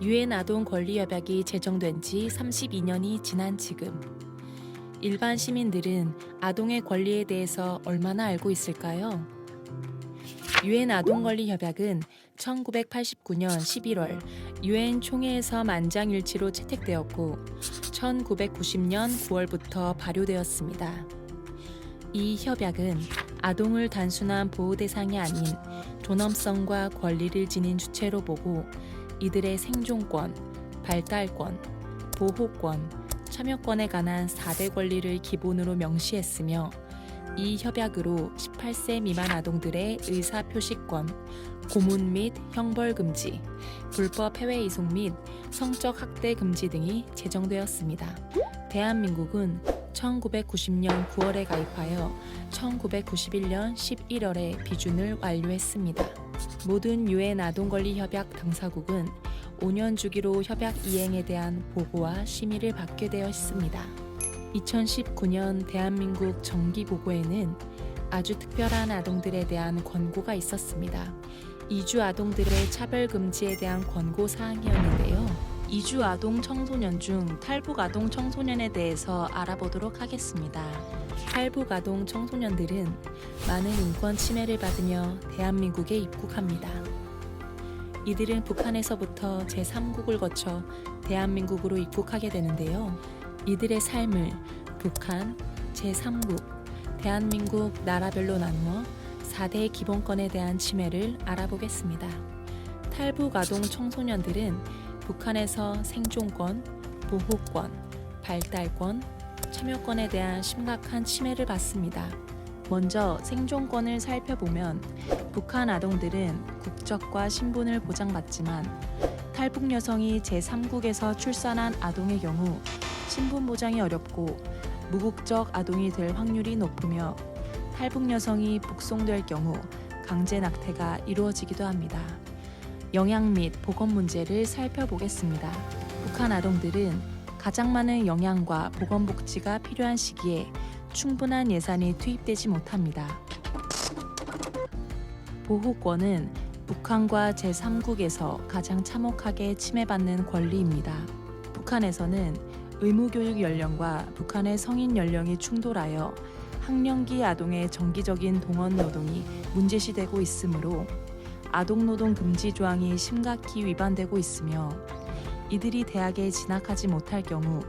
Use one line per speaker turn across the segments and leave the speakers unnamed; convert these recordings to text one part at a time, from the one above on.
유엔 아동 권리 협약이 제정된 지 32년이 지난 지금 일반 시민들은 아동의 권리에 대해서 얼마나 알고 있을까요? 유엔 아동 권리 협약은 1989년 11월 유엔 총회에서 만장일치로 채택되었고 1990년 9월부터 발효되었습니다. 이 협약은 아동을 단순한 보호 대상이 아닌 존엄성과 권리를 지닌 주체로 보고 이들의 생존권, 발달권, 보호권, 참여권에 관한 4대 권리를 기본으로 명시했으며 이 협약으로 18세 미만 아동들의 의사표시권, 고문 및 형벌 금지, 불법 해외 이송 및 성적 학대 금지 등이 제정되었습니다. 대한민국은 1990년 9월에 가입하여 1991년 11월에 비준을 완료했습니다. 모든 유엔 아동권리 협약 당사국은 5년 주기로 협약 이행에 대한 보고와 심의를 받게 되어 있습니다. 2019년 대한민국 정기 보고에는 아주 특별한 아동들에 대한 권고가 있었습니다. 이주 아동들의 차별 금지에 대한 권고 사항이었는데요. 이주 아동 청소년 중 탈북 아동 청소년에 대해서 알아보도록 하겠습니다. 탈북 아동 청소년들은 많은 인권 침해를 받으며 대한민국에 입국합니다. 이들은 북한에서부터 제3국을 거쳐 대한민국으로 입국하게 되는데요. 이들의 삶을 북한, 제3국, 대한민국 나라별로 나누어 4대 기본권에 대한 침해를 알아보겠습니다. 탈북 아동 청소년들은 북한에서 생존권, 보호권, 발달권, 참여권에 대한 심각한 침해를 받습니다. 먼저 생존권을 살펴보면 북한 아동들은 국적과 신분을 보장받지만 탈북 여성이 제3국에서 출산한 아동의 경우 신분 보장이 어렵고 무국적 아동이 될 확률이 높으며 탈북 여성이 북송될 경우 강제 낙태가 이루어지기도 합니다. 영양 및 보건 문제를 살펴보겠습니다. 북한 아동들은 가장 많은 영양과 보건복지가 필요한 시기에 충분한 예산이 투입되지 못합니다. 보호권은 북한과 제3국에서 가장 참혹하게 침해받는 권리입니다. 북한에서는 의무교육 연령과 북한의 성인 연령이 충돌하여 학령기 아동의 정기적인 동원 노동이 문제시되고 있으므로 아동노동 금지 조항이 심각히 위반되고 있으며 이들이 대학에 진학하지 못할 경우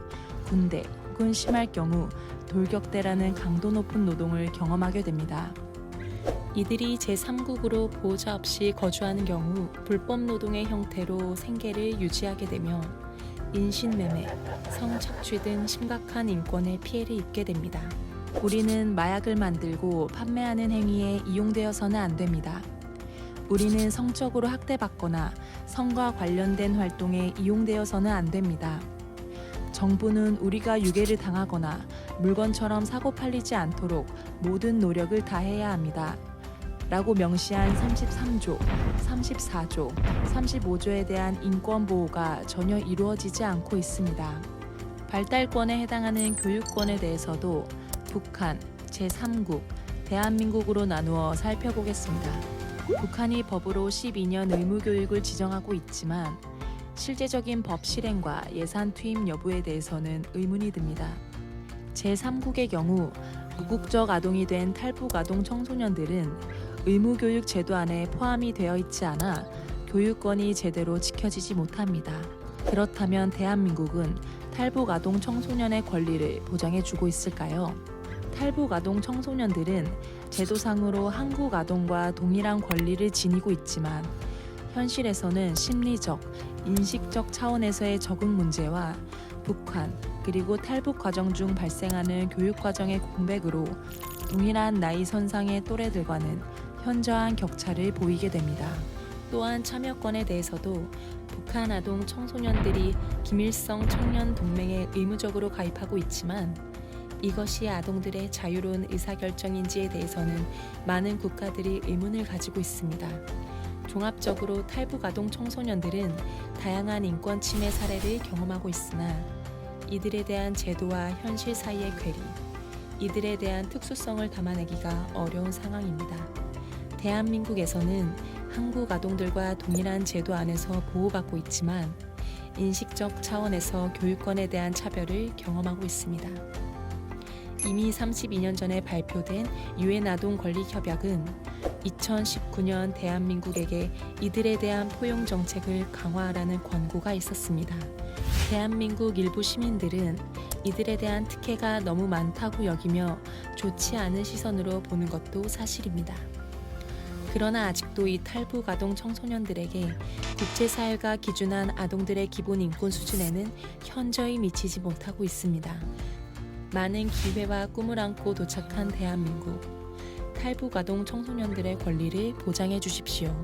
군대 혹은 심할 경우 돌격대라는 강도 높은 노동을 경험하게 됩니다. 이들이 제3국으로 보호자 없이 거주하는 경우 불법 노동의 형태로 생계를 유지하게 되며 인신매매, 성착취 등 심각한 인권의 피해를 입게 됩니다. 우리는 마약을 만들고 판매하는 행위에 이용되어서는 안 됩니다. 우리는 성적으로 학대받거나 성과 관련된 활동에 이용되어서는 안 됩니다. 정부는 우리가 유괴를 당하거나 물건처럼 사고 팔리지 않도록 모든 노력을 다해야 합니다. 라고 명시한 33조, 34조, 35조에 대한 인권 보호가 전혀 이루어지지 않고 있습니다. 발달권에 해당하는 교육권에 대해서도 북한, 제3국, 대한민국으로 나누어 살펴보겠습니다. 북한이 법으로 12년 의무교육을 지정하고 있지만 실제적인 법 실행과 예산 투입 여부에 대해서는 의문이 듭니다. 제3국의 경우 무국적 아동이 된 탈북 아동 청소년들은 의무교육 제도 안에 포함이 되어 있지 않아 교육권이 제대로 지켜지지 못합니다. 그렇다면 대한민국은 탈북 아동 청소년의 권리를 보장해주고 있을까요? 탈북 아동 청소년들은 제도상으로 한국 아동과 동일한 권리를 지니고 있지만 현실에서는 심리적, 인식적 차원에서의 적응 문제와 북한 그리고 탈북 과정 중 발생하는 교육 과정의 공백으로 동일한 나이 선상의 또래들과는 현저한 격차를 보이게 됩니다. 또한 참여권에 대해서도 북한 아동 청소년들이 김일성 청년 동맹에 의무적으로 가입하고 있지만 이것이 아동들의 자유로운 의사결정인지에 대해서는 많은 국가들이 의문을 가지고 있습니다. 종합적으로 탈북 아동 청소년들은 다양한 인권 침해 사례를 경험하고 있으나 이들에 대한 제도와 현실 사이의 괴리, 이들에 대한 특수성을 담아내기가 어려운 상황입니다. 대한민국에서는 한국 아동들과 동일한 제도 안에서 보호받고 있지만 인식적 차원에서 교육권에 대한 차별을 경험하고 있습니다. 이미 32년 전에 발표된 유엔 아동 권리 협약은 2019년 대한민국에게 이들에 대한 포용 정책을 강화하라는 권고가 있었습니다. 대한민국 일부 시민들은 이들에 대한 특혜가 너무 많다고 여기며 좋지 않은 시선으로 보는 것도 사실입니다. 그러나 아직도 이 탈북 아동 청소년들에게 국제사회가 기준한 아동들의 기본 인권 수준에는 현저히 미치지 못하고 있습니다. 많은 기회와 꿈을 안고 도착한 대한민국, 탈북 아동 청소년들의 권리를 보장해 주십시오.